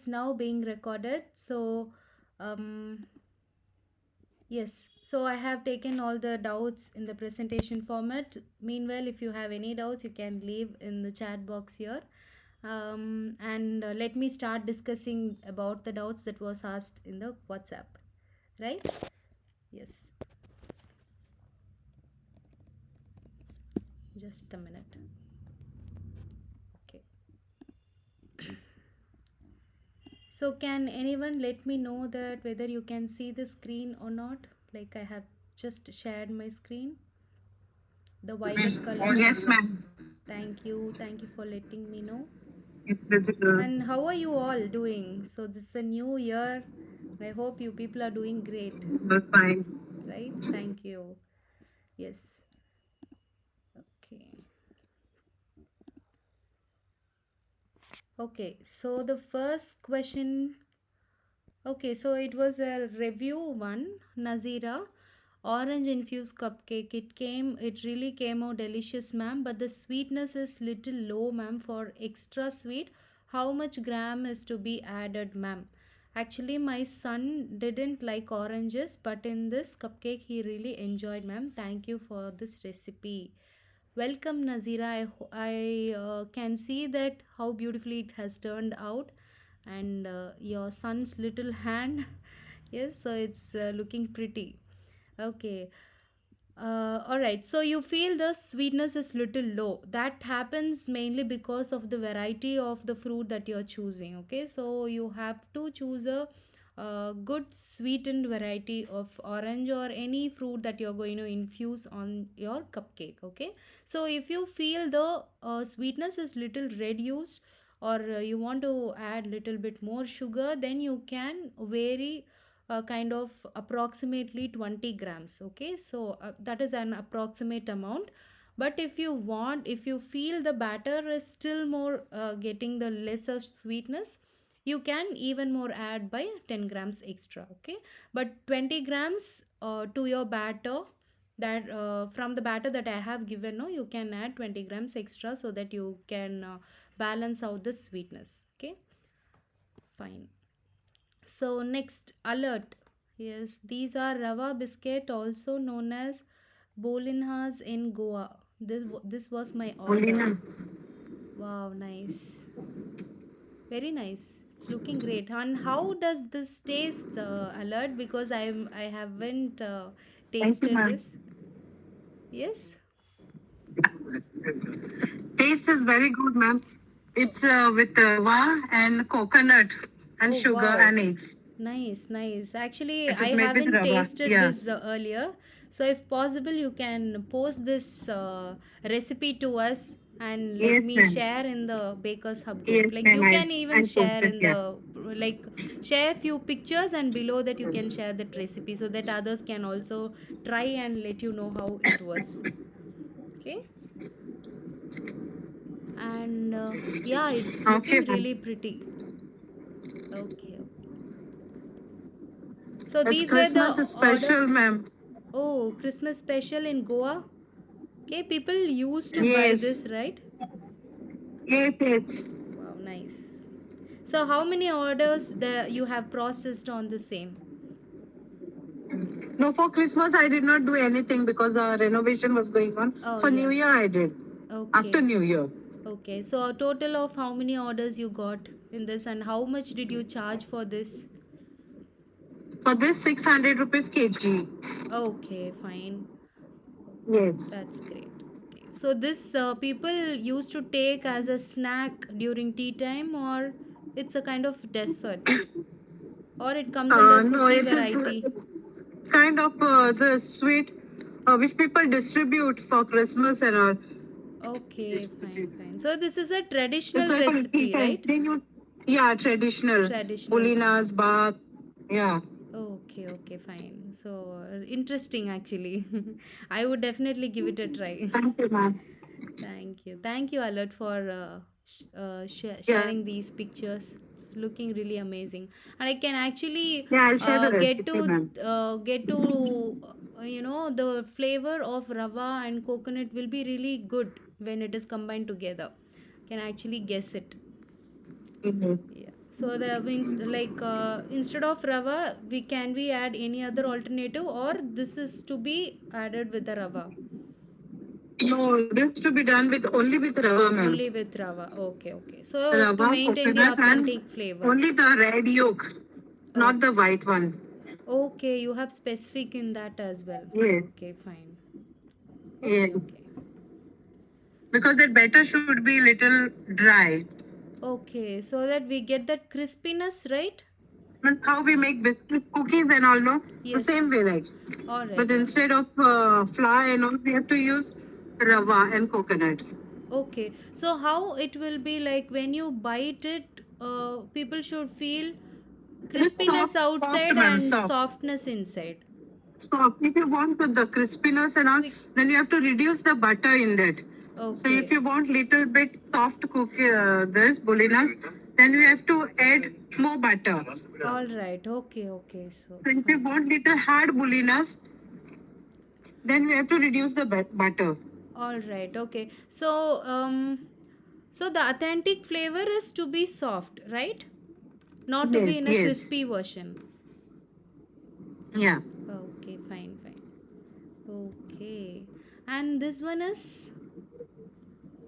is now being recorded. So, um, yes. So I have taken all the doubts in the presentation format. Meanwhile, if you have any doubts, you can leave in the chat box here. And let me start discussing about the doubts that was asked in the WhatsApp. Right? Yes. Just a minute. Okay. So can anyone let me know that whether you can see the screen or not? Like I have just shared my screen, the violet color. Yes, ma'am. Thank you. Thank you for letting me know. It's visible. And how are you all doing? So this is a new year. I hope you people are doing great, We're fine. right? Thank you. Yes. Okay. Okay. So the first question. Okay, so it was a review one, Nazira. Orange infused cupcake. It really came out delicious, ma'am. But the sweetness is little low, ma'am. For extra sweet, how much gram is to be added, ma'am? Actually, my son didn't like oranges, but in this cupcake, he really enjoyed, ma'am. Thank you for this recipe. Welcome, Nazira. I can see that how beautifully it has turned out, and your son's little hand. Yes, so it's looking pretty. Okay. All right. So you feel the sweetness is little low. That happens mainly because of the variety of the fruit that you're choosing. Okay. So you have to choose a good sweetened variety of orange or any fruit that you're going to infuse on your cupcake. Okay. So if you feel the sweetness is little reduced, or you want to add little bit more sugar, then you can vary kind of approximately 20 grams. Okay, so that is an approximate amount. But if you feel the batter is still more getting the lesser sweetness, you can even more add by 10 grams extra. Okay, but 20 grams to your batter, that from the batter that I have given, no, you can add 20 grams extra so that you can balance out the sweetness. Okay, fine. So next, alert. Yes, these are rava biscuit, also known as bolinhas in Goa. This was my Only, order. ma'am. Wow, nice. Very nice. It's looking great. And how does this taste, alert? Because I haven't Thank you, tasted ma'am. this. Yes. Taste is very good, ma'am. It's with rava and coconut and Oh sugar wow. and eggs. Nice, nice. Actually, It I is made with haven't rava. tasted Yeah. this earlier. So if possible, you can post this recipe to us and let Yes, me ma'am. share in the Bakers Hub group. Yes, Like ma'am. you can even I'll post share it. in Yeah. the like share few pictures, and below that you can share that recipe so that others can also try and let you know how it was. Okay? And yeah, it's Okay, looking ma'am. really pretty. Okay, okay. So It's these were the Christmas order. special, ma'am. Oh, Christmas special in Goa. Okay, people used to buy Yes. this, right? Yes, yes. Wow, nice. So how many orders that you have processed on the same? No, for Christmas I did not do anything because renovation was going on. Oh, For New yeah. Year I did. After Okay. New Year. Okay. So a total of how many orders you got in this, and how much did you charge for this? For this 600 rupees kg. Okay, fine. Yes. That's great. Okay. So this people used to take as a snack during tea time, or it's a kind of dessert, or it comes under No, cookie it is variety. it's kind of the sweet which people distribute for Christmas and all. Okay, fine, fine. So this is a It's traditional like a little recipe, right? they use, yeah, traditional. Traditional. Bulinas, bath. Yeah. Okay, okay, fine. So interesting actually. I would definitely give it a try. Thank you, ma'am. Thank you. Thank you, Alert, for Yeah. sharing these pictures. It's looking really amazing. And I can actually Yeah, I'll share the get recipe, to ma'am. the flavor of rava and coconut will be really good when it is combined together. Can actually guess it. Mhm. Yeah. So the means like instead of rava, we add any other alternative, or this is to be added with the rava? No, this to be done with only with rava, ma'am. Only with rava. Okay, okay. So to Rava, maintain the coconut, and authentic flavor. only the red yolk, Oh, not the white one. okay. You have specific in that as well. Yes, Okay, fine. Okay, yes. okay. Because that batter should be little dry. Okay, so that we get that crispiness, right? Means how we make biscuit cookies and all, no? The Yes. same way, like. All But right, all right. instead of flour and all, we have to use rava and coconut. Okay, so how it will be like when you bite it, people should feel It is crispiness soft, outside ma'am, and soft. softness inside. So if you want the crispiness and all, We, then you have to reduce the butter in that. So if okay, you want little bit soft cookie, this bolinas, then you have to add more butter. all right, okay, okay, so So if you fine. want little hard bolinas, then we have to reduce the butter. All right, okay. So, so the authentic flavor is to be soft, right? Not to be Yes, in a yes, crispy version. yeah. Okay, fine, fine. Okay. And this one is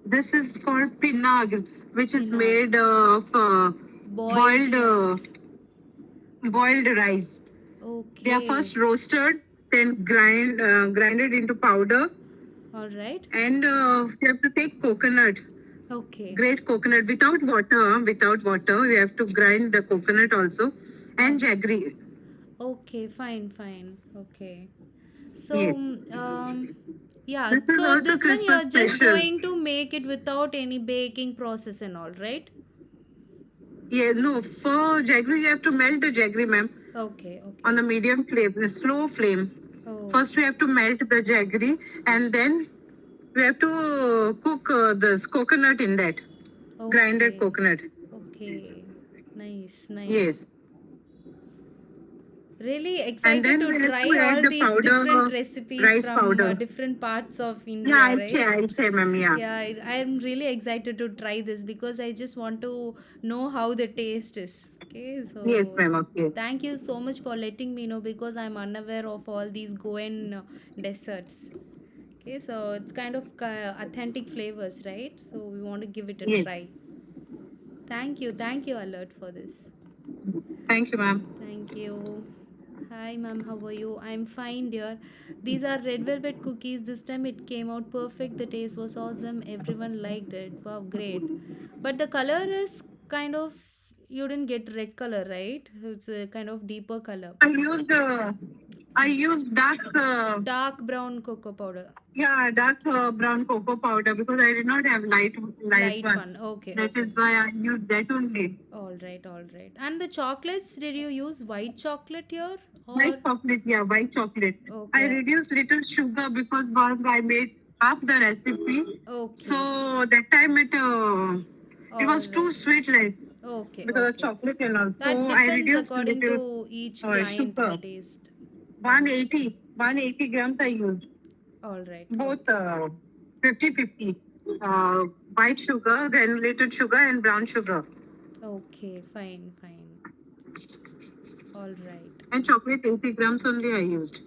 This is called pinag, which is pinag, made of boiled boiled rice. boiled rice. They are Okay. first roasted, then grinded into powder, All right. and you have to take coconut, Okay. great coconut without water. Without water, we have to grind the coconut also, Oh, and jaggery. okay, fine, fine. Okay. So, Yes, yeah, this is so also this one you Christmas are just special. going to make it without any baking process and all, right? Yeah, no, for jaggery you have to melt the jaggery, ma'am, Okay, okay. on the medium flame, the slow flame. First, we Okay. have to melt the jaggery, and then we have to cook this coconut in that grinded Okay. coconut. Okay. Nice, nice. Yes, Really and excited then to we have try to add all the these different powder, recipes rice from powder. different parts of Yeah, India, right? I'll say, ma'am. Yeah. Yeah, I'm really excited to try this because I just want to know how the taste is. Okay, Yes, so ma'am. Okay. thank you so much for letting me know because I'm unaware of all these Goan desserts. Okay, so it's kind of authentic flavors, right? So we want to give it a Yes. try. Thank you, Alert, for this. Thank you, ma'am. Thank you. Hi, ma'am. How are you? I'm fine, dear. These are red velvet cookies. This time it came out perfect. The taste was awesome. Everyone liked it. Wow, great. But the color is kind of, you didn't get red color, right? It's a kind of deeper color. I used I used dark Dark brown cocoa powder. yeah, dark brown cocoa powder because I did not have light Light one. one. Okay, That okay. is why I used that only. All right, all right. And the chocolates, did you use white chocolate here or? White chocolate, yeah, white chocolate. I Okay, reduced little sugar because once I made half the recipe. okay. So that time it All was too right. sweet, like Okay, because of okay. chocolate and all. That So I depends reduced according little to each client, the sugar. taste. Okay. 180 grams I used. All right. Both Okay. 50-50. White sugar, granulated sugar, and brown sugar. Okay. Fine. Fine. All right. And chocolate 80 grams only I used.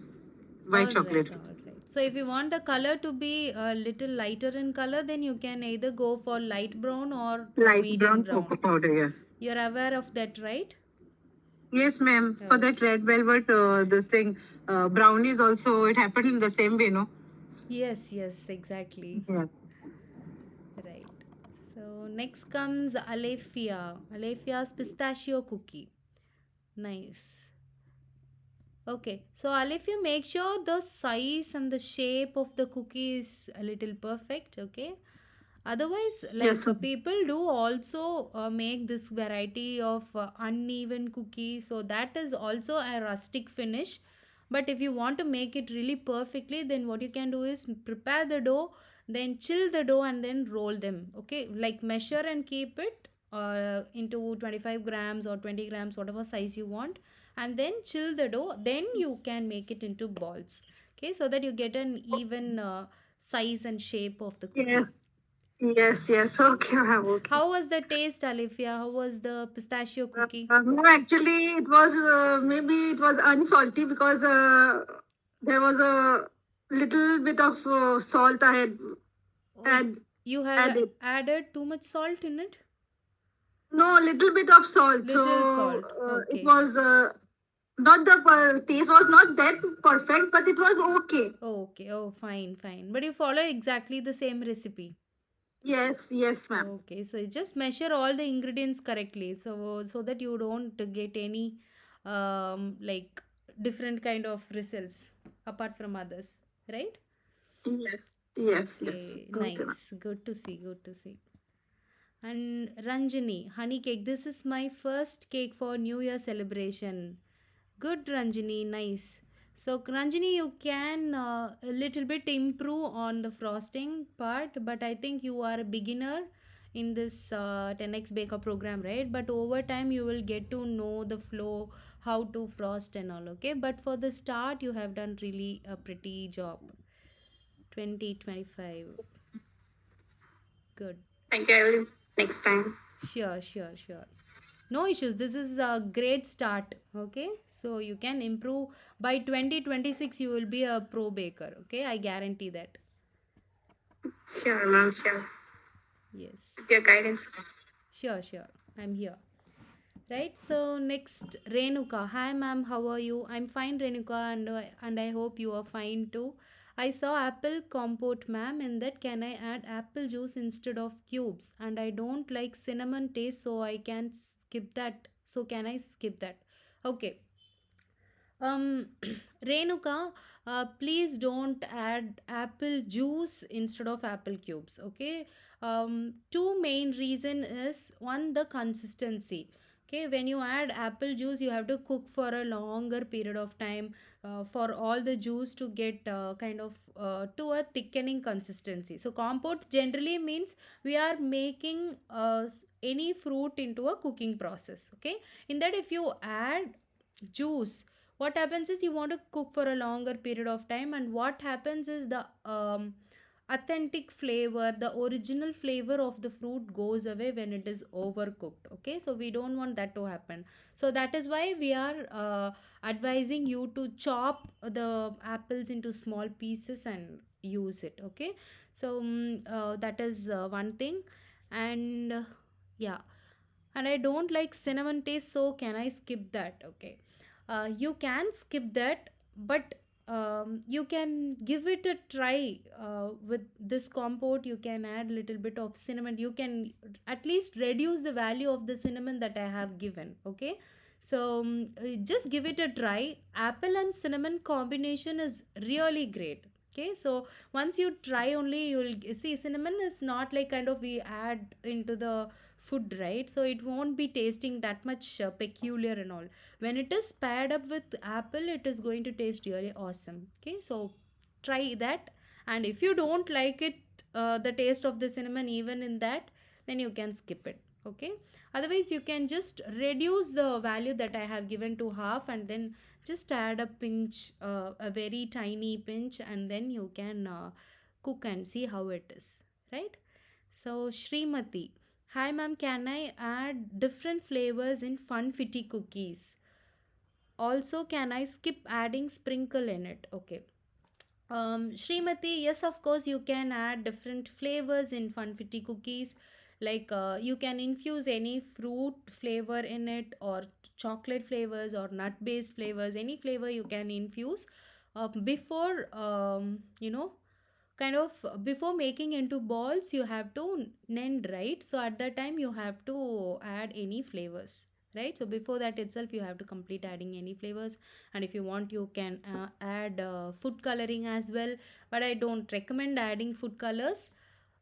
White All right. chocolate. All right. So if you want the color to be a little lighter in color, then you can either go for light brown or Light medium brown cocoa brown. powder, yeah. You're aware of that, right? Yes, ma'am. For that Okay. red velvet, this thing, brownies also, it happened in the same way, no? Yes. Yes. Exactly. Yeah. Right. So next comes Alephia. Alephia's pistachio cookie. Nice. Okay, so Alif, you make sure the size and the shape of the cookie is a little perfect, okay? Otherwise, like Yes. people do also make this variety of uneven cookie, so that is also a rustic finish. But if you want to make it really perfectly, then what you can do is prepare the dough, then chill the dough, and then roll them, okay? Like measure and keep it into 25 grams or 20 grams, whatever size you want, and then chill the dough. Then you can make it into balls, okay? So that you get an even size and shape of the cookie. Yes. Yes, yes. Okay, ma'am. Okay. How was the taste, Alifia? How was the pistachio cookie? No, actually, it was maybe it was unsalty because there was a little bit of salt I had Oh, add, you have added. added too much salt in it? No, little bit of salt. Little So salt. it Okay. was not the taste was not that perfect, but it was okay. Okay. Oh, fine, fine. But you follow exactly the same recipe. Yes, yes, ma'am. Okay, so you just measure all the ingredients correctly, so that you don't get any like different kind of results apart from others, right? Yes, yes, yes. Okay, Okay, ma'am. nice. Good to see. Good to see. And Ranjani, honey cake. This is my first cake for New Year celebration. Good, Ranjani. Nice. So, Ranjani, you can a little bit improve on the frosting part, but I think you are a beginner in this 10x Baker program, right? But over time, you will get to know the flow, how to frost and all, okay? But for the start, you have done really a pretty job. 2025. Good. Thank you. I will next time. Sure, sure, sure. No issues. This is a great start. Okay. So you can improve by 2026, you will be a pro baker. Okay. I guarantee that. Sure, ma'am. Sure. Yes. With your guidance. Sure, sure. I'm here. Right. So next, Renuka. Hi, ma'am. How are you? I'm fine, Renuka, and I hope you are fine too. I saw apple compote, ma'am. In that, can I add apple juice instead of cubes? And I don't like cinnamon taste, so I can skip that. So can I skip that? Okay. Renuka, please don't add apple juice instead of apple cubes. Okay. Two main reason is one, the consistency. Okay, when you add apple juice, you have to cook for a longer period of time for all the juice to get kind of to a thickening consistency. So compote generally means we are making any fruit into a cooking process. Okay, in that if you add juice, what happens is you want to cook for a longer period of time, and what happens is the authentic flavor, the original flavor of the fruit goes away when it is overcooked. Okay, so we don't want that to happen. So that is why we are advising you to chop the apples into small pieces and use it. Okay, so that is one thing. And yeah, and I don't like cinnamon taste, so can I skip that? Okay, you can skip that, but you can give it a try with this compote. You can add little bit of cinnamon. You can at least reduce the value of the cinnamon that I have given. Okay, so just give it a try. Apple and cinnamon combination is really great. Okay, so once you try only, you'll see cinnamon is not like kind of we add into the food, right? So it won't be tasting that much peculiar and all. When it is paired up with apple, it is going to taste really awesome. Okay, so try that. And if you don't like it, the taste of the cinnamon even in that, then you can skip it. Okay, otherwise you can just reduce the value that I have given to half, and then just add a pinch, a very tiny pinch, and then you can cook and see how it is, right? So Srimati, hi ma'am, can I add different flavors in Funfetti cookies? Also, can I skip adding sprinkle in it? Okay. Srimati, yes, of course, you can add different flavors in Funfetti cookies. Like you can infuse any fruit flavor in it, or chocolate flavors, or nut based flavors. Any flavor you can infuse before, kind of before making into balls, you have to blend, right? So at that time, you have to add any flavors, right? So before that itself, you have to complete adding any flavors. And if you want, you can add food coloring as well, but I don't recommend adding food colors.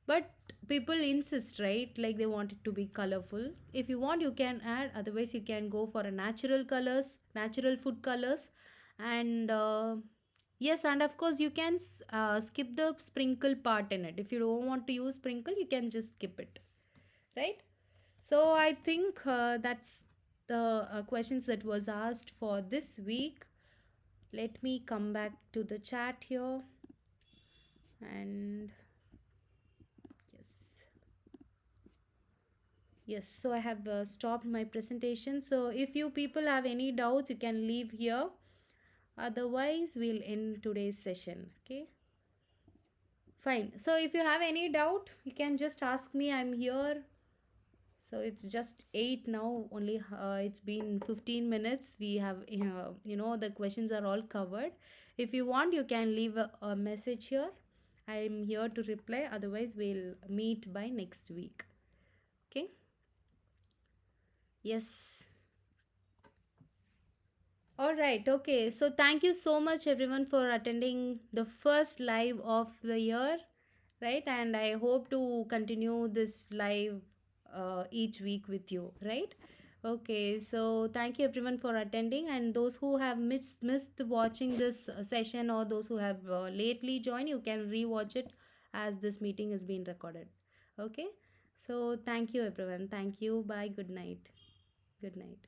But people insist, right? Like they want it to be colorful. If you want, you can add. Otherwise, you can go for a natural colors, natural food colors. And yes, and of course, you can skip the sprinkle part in it. If you don't want to use sprinkle, you can just skip it, right? So I think that's the questions that was asked for this week. Let me come back to the chat here. And yes. Yes, so I have stopped my presentation. So if you people have any doubts, you can leave here. Otherwise, we'll end today's session. Okay. Fine. So if you have any doubt, you can just ask me. I'm here. So it's just 8 now. Only it's been 15 minutes. We have, the questions are all covered. If you want, you can leave a message here. I'm here to reply. Otherwise, we'll meet by next week. Okay. Yes. All right. Okay. So thank you so much, everyone, for attending the first live of the year, right? And I hope to continue this live each week with you, right? Okay. So thank you, everyone, for attending. And those who have missed watching this session, or those who have lately joined, you can rewatch it as this meeting is being recorded. Okay. So thank you, everyone. Thank you. Bye. Good night. Good night.